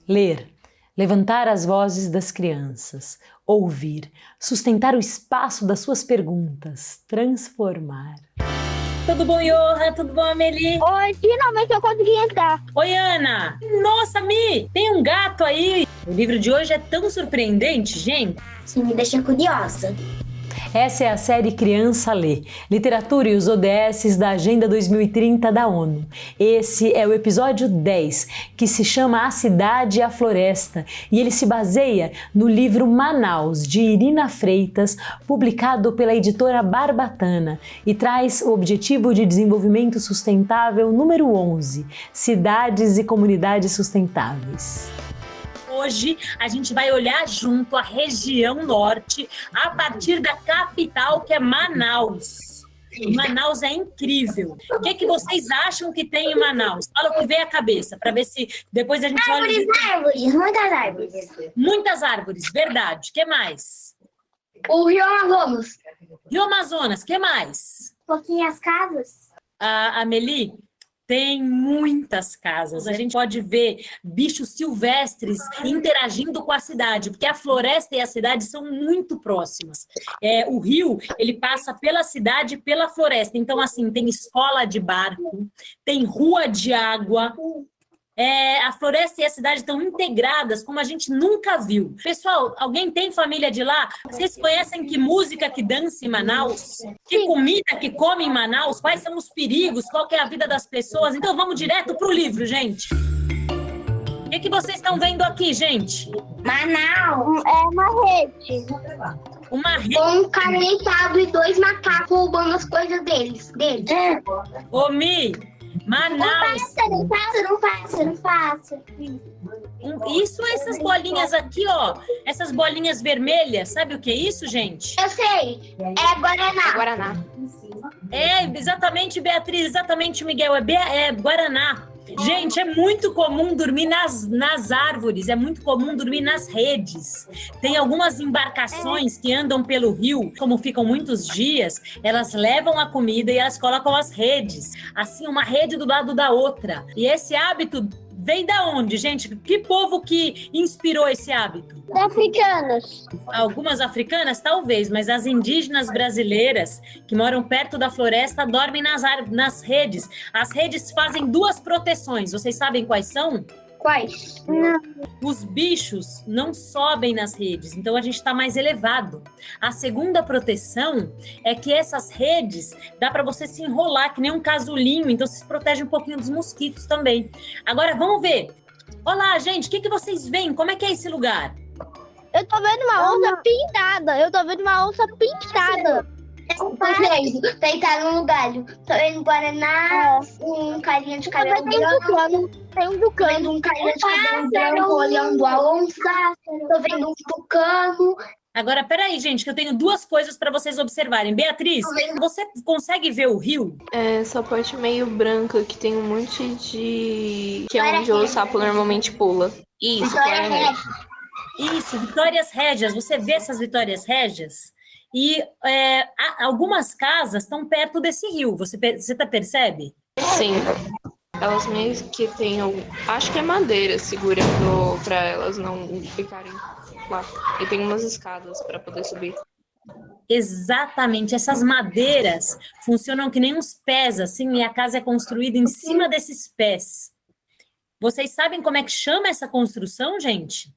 Ler, levantar as vozes das crianças, ouvir, sustentar o espaço das suas perguntas, transformar. Tudo bom, Johan? Tudo bom, Amelie? Oi, finalmente eu consegui entrar. Oi, Ana! Nossa, Mi, tem um gato aí! O livro de hoje é tão surpreendente, gente. Isso me deixa curiosa. Essa é a série Criança Lê, Literatura e os ODS da Agenda 2030 da ONU. Esse é o episódio 10, que se chama A Cidade e a Floresta, e ele se baseia no livro Manaus, de Irina Freitas, publicado pela editora Barbatana, e traz o Objetivo de Desenvolvimento Sustentável número 11, Cidades e Comunidades Sustentáveis. Hoje a gente vai olhar junto a região norte a partir da capital, que é Manaus. Manaus é incrível. O que vocês acham que tem em Manaus? Fala o que vem à cabeça, para ver se depois a gente olha... Árvores, muitas árvores. Muitas árvores, verdade. O que mais? O Rio Amazonas. Rio Amazonas, o que mais? Pouquinhas casas. A Amelie, tem muitas casas. A gente pode ver bichos silvestres interagindo com a cidade, porque a floresta e a cidade são muito próximas. O rio, ele passa pela cidade e pela floresta. Então, assim, tem escola de barco, tem rua de água. A floresta e a cidade estão integradas como a gente nunca viu. Pessoal, alguém tem família de lá? Vocês conhecem que música que dança em Manaus? Que comida que come em Manaus? Quais são os perigos? Qual que é a vida das pessoas? Então vamos direto para o livro, gente. O que vocês estão vendo aqui, gente? Manaus. É uma rede. Uma rede. Com um cara deitado e dois macacos roubando as coisas deles. Ô, Mi, Manaus. Um pássaro. Isso, essas bolinhas aqui, ó. Essas bolinhas vermelhas. Sabe o que é isso, gente? Eu sei. É Guaraná. Exatamente, Beatriz. Exatamente, Miguel. É Guaraná. Gente, é muito comum dormir nas árvores, é muito comum dormir nas redes. Tem algumas embarcações que andam pelo rio, como ficam muitos dias, elas levam a comida e elas colocam as redes, assim, uma rede do lado da outra. E esse hábito vem da onde, gente? Que povo que inspirou esse hábito? Africanos. Algumas africanas, talvez, mas as indígenas brasileiras que moram perto da floresta dormem nas redes. As redes fazem duas proteções. Vocês sabem quais são? Quais? Os bichos não sobem nas redes, então a gente está mais elevado. A segunda proteção é que essas redes dá para você se enrolar que nem um casulinho, então se protege um pouquinho dos mosquitos também. Agora vamos ver. Olá, gente, o que vocês veem? Como é que é esse lugar? Eu tô vendo uma onça pintada. Deitado no galho. Tô vendo Guaraná, um carinha de cabelo branco. Tem um tucano. Tô vendo um carinha de cabelo branco olhando a onça. Tô vendo um tucano. Agora, peraí, gente, que eu tenho duas coisas para vocês observarem. Beatriz, você consegue ver o rio? Essa parte meio branca que tem um monte de... que é onde o sapo normalmente pula. Isso, claramente. Isso, Vitórias Régias. Você vê essas Vitórias Régias? E algumas casas estão perto desse rio. Você percebe? Sim. Elas meio que têm... acho que é madeira segurando para elas não ficarem lá. E tem umas escadas para poder subir. Exatamente. Essas madeiras funcionam que nem uns pés, assim, e a casa é construída em cima desses pés. Vocês sabem como é que chama essa construção, gente?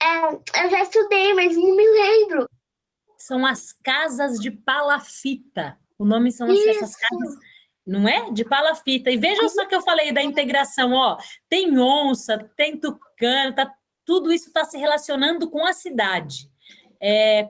Eu já estudei, mas não me lembro. São as casas de palafita. O nome são essas casas, não é? De palafita. E vejam só que eu falei da integração, ó. Tem onça, tem tucano, tudo isso está se relacionando com a cidade.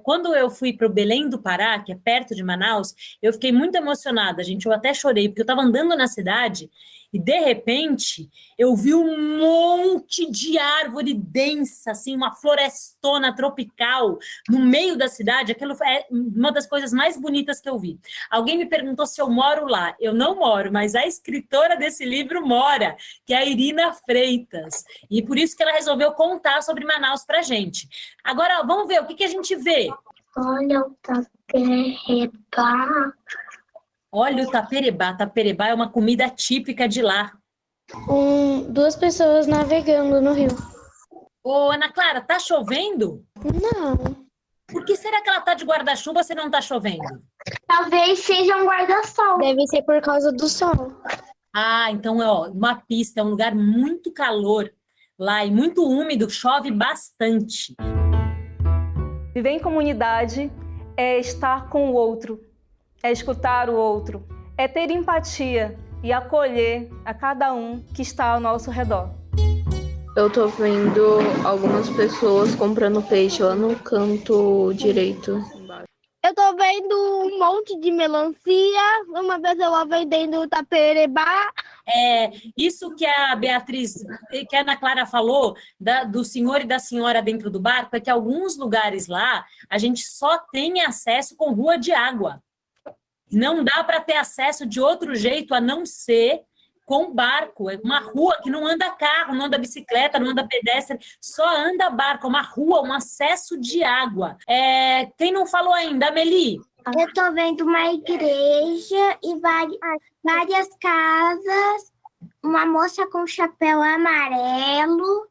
Quando eu fui para o Belém do Pará, que é perto de Manaus, eu fiquei muito emocionada, gente. Eu até chorei, porque eu estava andando na cidade e, de repente, eu vi um monte de árvore densa, assim, uma florestona tropical no meio da cidade. Aquilo é uma das coisas mais bonitas que eu vi. Alguém me perguntou se eu moro lá. Eu não moro, mas a escritora desse livro mora, que é a Irina Freitas. E por isso que ela resolveu contar sobre Manaus para a gente. Agora, vamos ver o que a gente vê. Olha o taperebá. Olha o taperebá. Taperebá é uma comida típica de lá. Duas pessoas navegando no rio. Ô, Ana Clara, tá chovendo? Não. Por que será que ela tá de guarda-chuva se não tá chovendo? Talvez seja um guarda-sol. Deve ser por causa do sol. Ah, então, ó, uma pista, é um lugar muito calor lá e muito úmido, chove bastante. Viver em comunidade é estar com o outro, é escutar o outro, é ter empatia e acolher a cada um que está ao nosso redor. Eu tô vendo algumas pessoas comprando peixe lá no canto direito. Eu tô vendo um monte de melancia, uma pessoa vendendo taperebá. Isso que a Beatriz, que a Ana Clara falou, do senhor e da senhora dentro do barco, é que alguns lugares lá, a gente só tem acesso com rua de água. Não dá para ter acesso de outro jeito a não ser com barco. É uma rua que não anda carro, não anda bicicleta, não anda pedestre, só anda barco, uma rua, um acesso de água. Quem não falou ainda, Amelie? Eu tô vendo uma igreja e várias casas, uma moça com chapéu amarelo.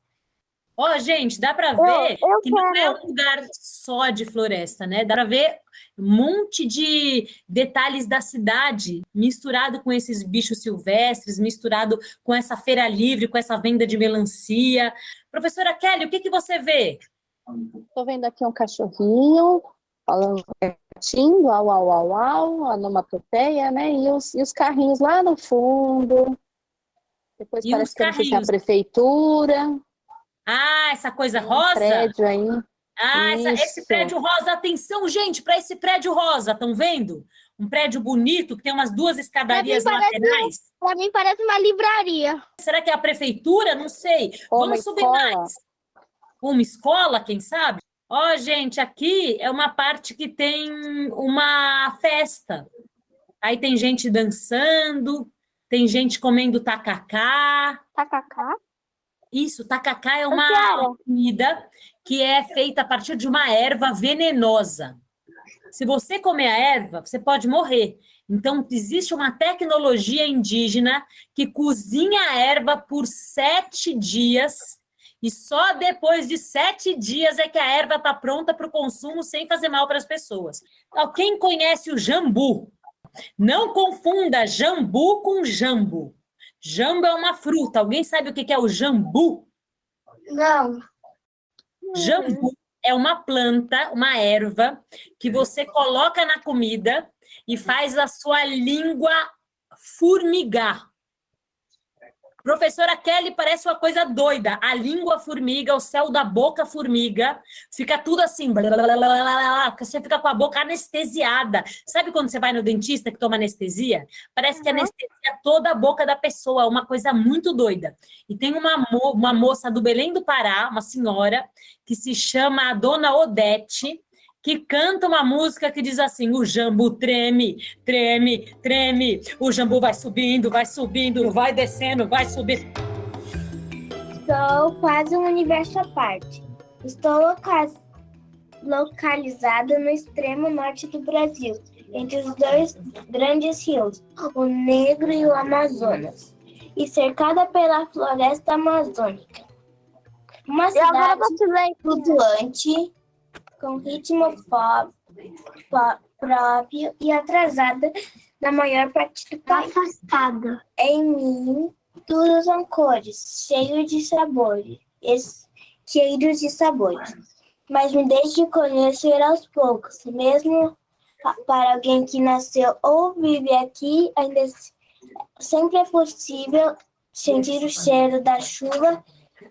Ó, gente, dá para ver que não é um lugar só de floresta, né? Dá para ver um monte de detalhes da cidade misturado com esses bichos silvestres, misturado com essa feira livre, com essa venda de melancia. Professora Kelly, o que você vê? Estou vendo aqui um cachorrinho falando quietinho, au, au, au, au, onomatopeia, né? E os carrinhos lá no fundo. Depois parece que é a prefeitura. Ah, essa coisa rosa? Prédio aí. Ah, esse prédio rosa, atenção, gente, para esse prédio rosa, estão vendo? Um prédio bonito, que tem umas 2 escadarias laterais. Para mim parece uma livraria. Será que é a prefeitura? Não sei. Vamos subir mais. Uma escola, quem sabe? Ó, gente, aqui é uma parte que tem uma festa. Aí tem gente dançando, tem gente comendo tacacá. Tacacá? Isso, tacacá é uma comida que é feita a partir de uma erva venenosa. Se você comer a erva, você pode morrer. Então, existe uma tecnologia indígena que cozinha a erva por 7 dias e só depois de 7 dias é que a erva está pronta para o consumo sem fazer mal para as pessoas. Então, quem conhece o jambu? Não confunda jambu com jambo. Jambo é uma fruta. Alguém sabe o que é o jambu? Não. Jambu é uma planta, uma erva, que você coloca na comida e faz a sua língua formigar. Professora Kelly, parece uma coisa doida. A língua formiga, o céu da boca formiga, fica tudo assim, blá, blá, blá, blá, blá, você fica com a boca anestesiada. Sabe quando você vai no dentista que toma anestesia? Parece que anestesia toda a boca da pessoa, uma coisa muito doida. E tem uma moça do Belém do Pará, uma senhora, que se chama a Dona Odete, que canta uma música que diz assim: o jambu treme, treme, treme, o jambu vai subindo, vai descendo, vai subindo. Sou quase um universo à parte. Estou localizada no extremo norte do Brasil, entre os 2 grandes rios, o Negro e o Amazonas, e cercada pela floresta amazônica. Uma cidade flutuante, com ritmo próprio e atrasada na maior parte do país. Afastada. Em mim, tudo são cores, cheios de sabores, mas me deixe conhecer aos poucos, mesmo para alguém que nasceu ou vive aqui, ainda sempre é possível sentir o cheiro da chuva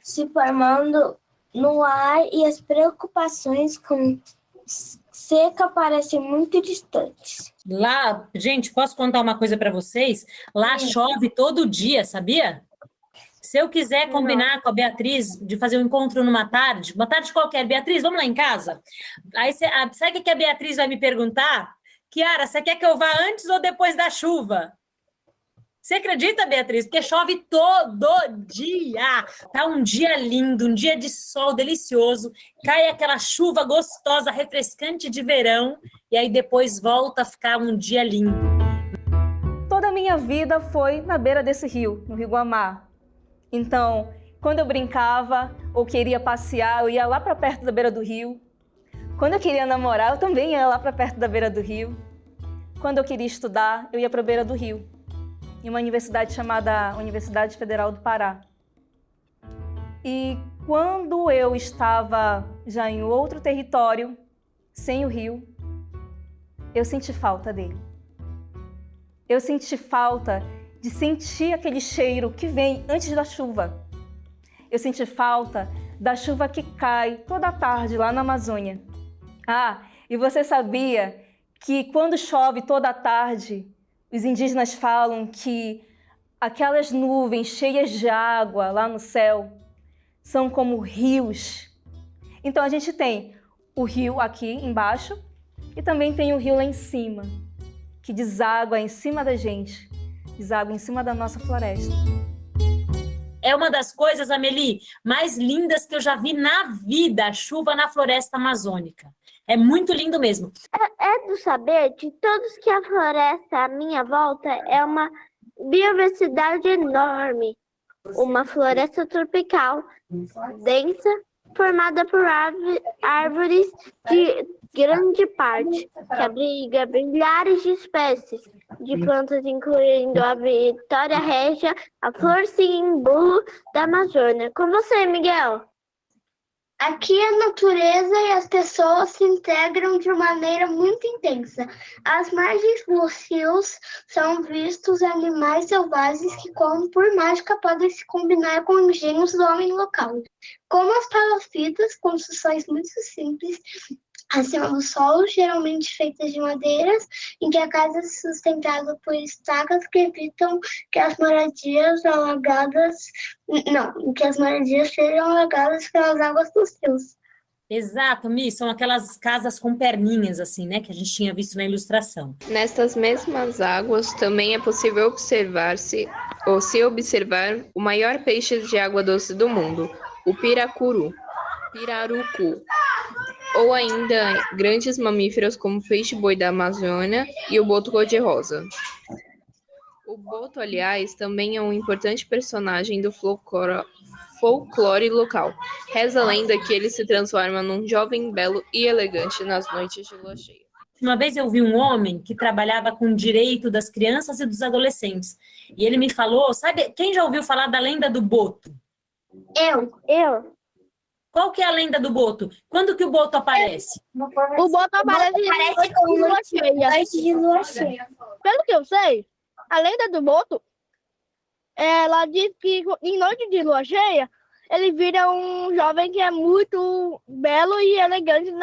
se formando no ar e as preocupações com seca parecem muito distantes. Lá, gente, posso contar uma coisa para vocês? Lá chove todo dia, sabia? Se eu quiser combinar com a Beatriz de fazer um encontro uma tarde qualquer, Beatriz, vamos lá em casa? Aí, sabe o que a Beatriz vai me perguntar? Kiara, você quer que eu vá antes ou depois da chuva? Você acredita, Beatriz? Porque chove todo dia. Tá um dia lindo, um dia de sol delicioso. Cai aquela chuva gostosa, refrescante de verão. E aí depois volta a ficar um dia lindo. Toda a minha vida foi na beira desse rio, no Rio Guamá. Então, Quando eu brincava ou queria passear, eu ia lá para perto da beira do rio. Quando eu queria namorar, eu também ia lá para perto da beira do rio. Quando eu queria estudar, eu ia para a beira do rio, em uma universidade chamada Universidade Federal do Pará. E quando eu estava já em outro território, sem o rio, eu senti falta dele. Eu senti falta de sentir aquele cheiro que vem antes da chuva. Eu senti falta da chuva que cai toda tarde lá na Amazônia. Ah, e você sabia que quando chove toda tarde, os indígenas falam que aquelas nuvens cheias de água lá no céu são como rios. Então a gente tem o rio aqui embaixo e também tem o rio lá em cima, que deságua em cima da gente, deságua em cima da nossa floresta. É uma das coisas, Amelie, mais lindas que eu já vi na vida, a chuva na floresta amazônica. É muito lindo mesmo. É do saber de todos que a floresta à minha volta é uma biodiversidade enorme. Uma floresta tropical, densa, formada por árvores de grande parte, que abriga milhares de espécies de plantas, incluindo a Vitória Régia, a flor símbolo da Amazônia. Com você, Miguel. Aqui a natureza e as pessoas se integram de maneira muito intensa. Às margens dos rios são vistos animais selvagens que, como por mágica, podem se combinar com engenhos do homem local. Como as palafitas, construções muito simples, acima do solo, geralmente feitas de madeiras, em que a casa é sustentada por estacas que evitam que as moradias sejam alagadas pelas águas dos rios. Exato, Mi, são aquelas casas com perninhas, assim, né, que a gente tinha visto na ilustração. Nestas mesmas águas também é possível observar-se observar o maior peixe de água doce do mundo, o pirarucu, ou ainda grandes mamíferos como o peixe-boi da Amazônia e o boto cor-de-rosa. O boto, aliás, também é um importante personagem do folclore local. Reza a lenda que ele se transforma num jovem belo e elegante nas noites de lua cheia. Uma vez eu vi um homem que trabalhava com o direito das crianças e dos adolescentes. E ele me falou, sabe, quem já ouviu falar da lenda do boto? Eu. Qual que é a lenda do boto? Quando que o boto aparece? O boto aparece com lua cheia. Antes de lua cheia. Pelo que eu sei, a lenda do boto, ela diz que em noite de lua cheia, ele vira um jovem que é muito belo e elegante.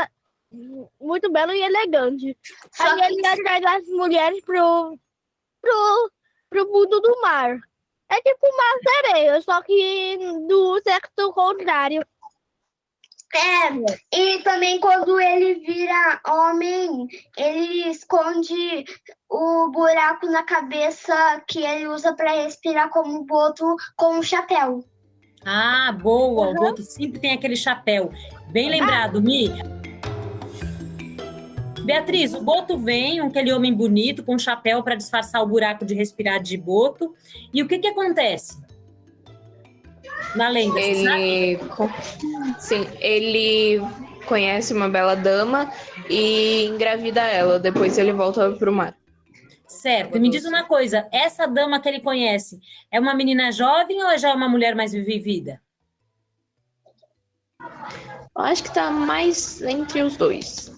Muito belo e elegante. Aí ele atrai as mulheres pro mundo do mar. É tipo uma sereia, só que do sexo contrário. E também quando ele vira homem, ele esconde o buraco na cabeça que ele usa para respirar como boto com um chapéu. Ah, boa, o boto sempre tem aquele chapéu. Bem lembrado, Mi. Beatriz, o boto vem, aquele homem bonito com um chapéu para disfarçar o buraco de respirar de boto. E o que acontece? Na lenda, Sim, ele conhece uma bela dama e engravida ela. Depois ele volta para o mar. Certo. E me diz uma coisa, essa dama que ele conhece é uma menina jovem ou já é uma mulher mais vivida? Eu acho que está mais entre os dois.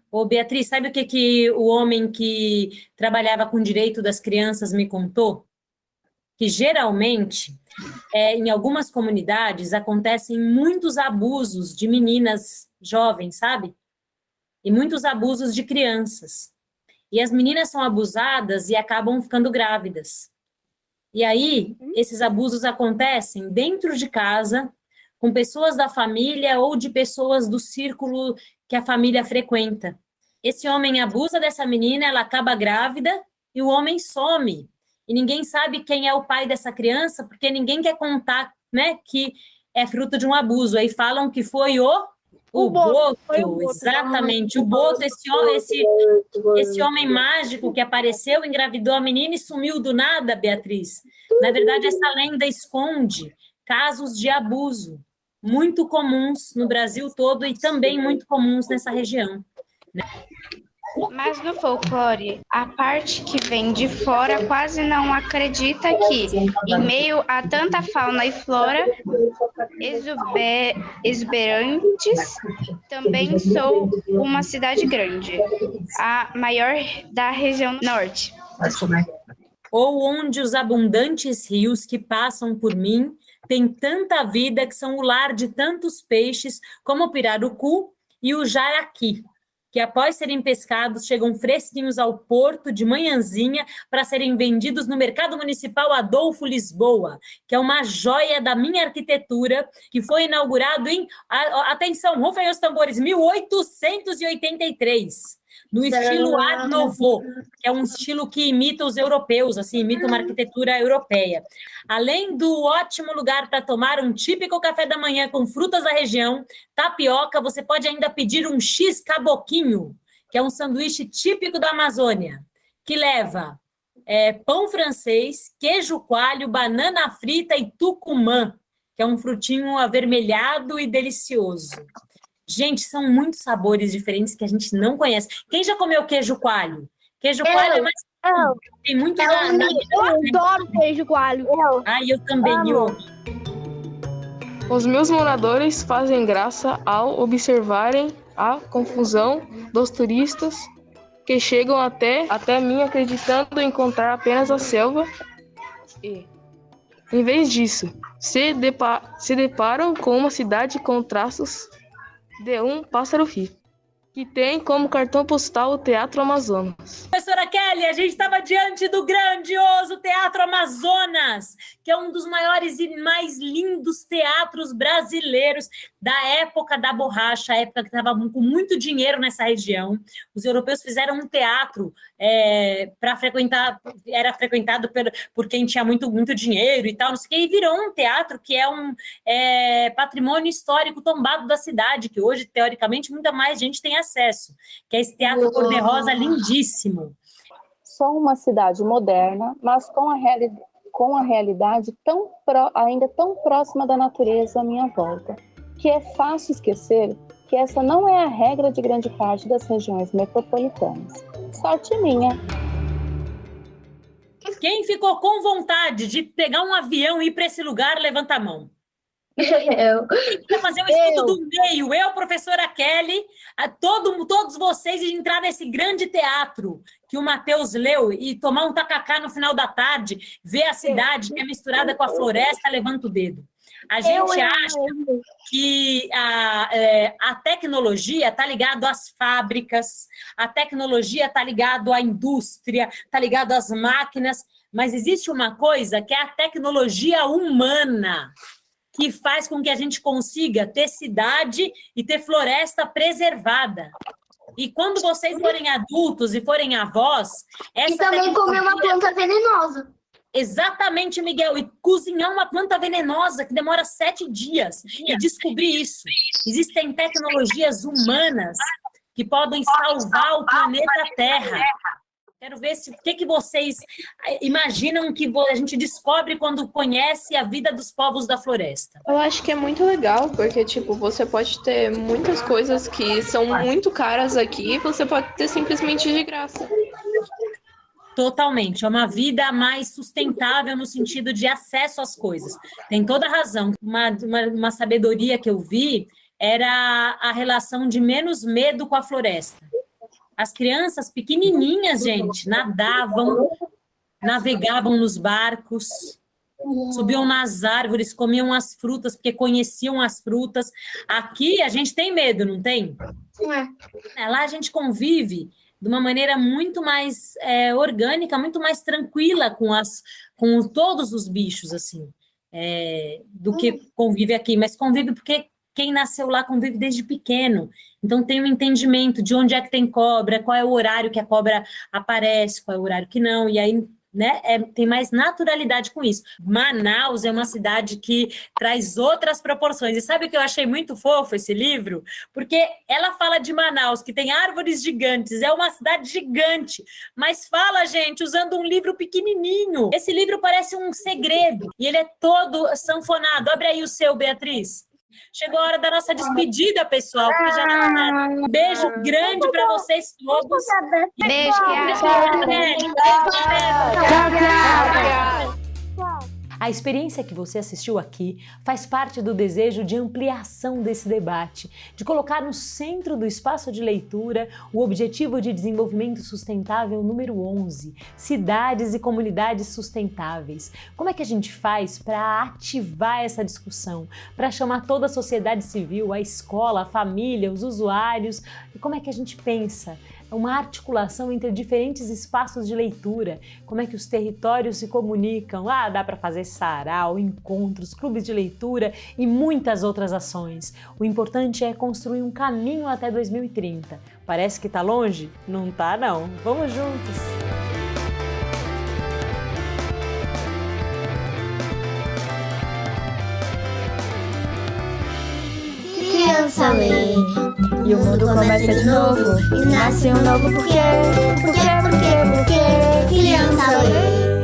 Ô, Beatriz, sabe o que o homem que trabalhava com o direito das crianças me contou? Que geralmente, em algumas comunidades, acontecem muitos abusos de meninas jovens, sabe? E muitos abusos de crianças. E as meninas são abusadas e acabam ficando grávidas. E aí, esses abusos acontecem dentro de casa, com pessoas da família ou de pessoas do círculo que a família frequenta. Esse homem abusa dessa menina, ela acaba grávida e o homem some. E ninguém sabe quem é o pai dessa criança, porque ninguém quer contar, né, que é fruto de um abuso. Aí falam que foi o boto, exatamente, o boto, esse homem mágico que apareceu, engravidou a menina e sumiu do nada, Beatriz. Na verdade, essa lenda esconde casos de abuso, muito comuns no Brasil todo e também muito comuns nessa região. Mas no folclore, a parte que vem de fora quase não acredita que, em meio a tanta fauna e flora exuberantes, também sou uma cidade grande, a maior da região norte. Ou onde os abundantes rios que passam por mim têm tanta vida que são o lar de tantos peixes como o pirarucu e o jaraqui, que após serem pescados chegam fresquinhos ao porto de manhãzinha para serem vendidos no Mercado Municipal Adolfo Lisboa, que é uma joia da minha arquitetura, que foi inaugurado em, atenção, rufem os tambores, 1883, no estilo Art Nouveau, que é um estilo que imita os europeus, assim, imita uma arquitetura europeia. Além do ótimo lugar para tomar um típico café da manhã com frutas da região, tapioca, você pode ainda pedir um X-caboquinho, que é um sanduíche típico da Amazônia, que leva pão francês, queijo coalho, banana frita e tucumã, que é um frutinho avermelhado e delicioso. Gente, são muitos sabores diferentes que a gente não conhece. Quem já comeu queijo coalho? Queijo coalho é mais... Tem muito Eu adoro queijo coalho. Eu também. Os meus moradores fazem graça ao observarem a confusão dos turistas que chegam até mim acreditando encontrar apenas a selva e, em vez disso, se deparam com uma cidade com traços de um pássaro rio, que tem como cartão postal o Teatro Amazonas. Professora Kelly, a gente estava diante do grandioso Teatro Amazonas, que é um dos maiores e mais lindos teatros brasileiros da época da borracha, a época que estava com muito dinheiro nessa região. Os europeus fizeram um teatro para frequentar, era frequentado por quem tinha muito dinheiro e tal, não sei o que, e virou um teatro que é um patrimônio histórico tombado da cidade, que hoje, teoricamente, muita mais gente tem acesso, que é esse teatro cor-de-rosa lindíssimo. Sou uma cidade moderna, mas com a realidade ainda tão próxima da natureza à minha volta, que é fácil esquecer que essa não é a regra de grande parte das regiões metropolitanas. Sorte minha. Quem ficou com vontade de pegar um avião e ir para esse lugar, levanta a mão. Para fazer o estudo do meio, professora Kelly, todos vocês e entrar nesse grande teatro que o Matheus leu e tomar um tacacá no final da tarde, ver a cidade que é misturada com a floresta, levanta o dedo. A gente acha que a tecnologia está ligada às fábricas, a tecnologia está ligada à indústria, está ligada às máquinas, mas existe uma coisa que é a tecnologia humana, que faz com que a gente consiga ter cidade e ter floresta preservada. E quando vocês forem adultos e forem avós... E também comer uma planta venenosa. Exatamente, Miguel. E cozinhar uma planta venenosa que demora 7 dias. E descobrir isso. Existem tecnologias humanas que podem salvar o planeta Terra. Quero ver o que vocês imaginam que a gente descobre quando conhece a vida dos povos da floresta. Eu acho que é muito legal, porque, você pode ter muitas coisas que são muito caras aqui e você pode ter simplesmente de graça. Totalmente. É uma vida mais sustentável no sentido de acesso às coisas. Tem toda a razão. Uma sabedoria que eu vi era a relação de menos medo com a floresta. As crianças pequenininhas, gente, nadavam, navegavam nos barcos, subiam nas árvores, comiam as frutas, porque conheciam as frutas. Aqui a gente tem medo, não tem? Lá a gente convive de uma maneira muito mais orgânica, muito mais tranquila com todos os bichos, assim, do que convive aqui. Mas convive porque quem nasceu lá convive desde pequeno. Então, tem um entendimento de onde é que tem cobra, qual é o horário que a cobra aparece, qual é o horário que não. E aí, né? Tem mais naturalidade com isso. Manaus é uma cidade que traz outras proporções. E sabe o que eu achei muito fofo esse livro? Porque ela fala de Manaus, que tem árvores gigantes, é uma cidade gigante, mas fala, gente, usando um livro pequenininho. Esse livro parece um segredo e ele é todo sanfonado. Abre aí o seu, Beatriz. Chegou a hora da nossa despedida, pessoal, porque já não é nada. Um beijo grande para vocês todos. Beijo, Tchau. A experiência que você assistiu aqui faz parte do desejo de ampliação desse debate, de colocar no centro do espaço de leitura o Objetivo de Desenvolvimento Sustentável número 11, cidades e comunidades sustentáveis. Como é que a gente faz para ativar essa discussão, para chamar toda a sociedade civil, a escola, a família, os usuários? E como é que a gente pensa uma articulação entre diferentes espaços de leitura? Como é que os territórios se comunicam? Dá para fazer sarau, encontros, clubes de leitura e muitas outras ações. O importante é construir um caminho até 2030. Parece que tá longe? Não tá, não. Vamos juntos! Criança lê, E o mundo começa de novo. e nasce um novo porquê. Criança lê.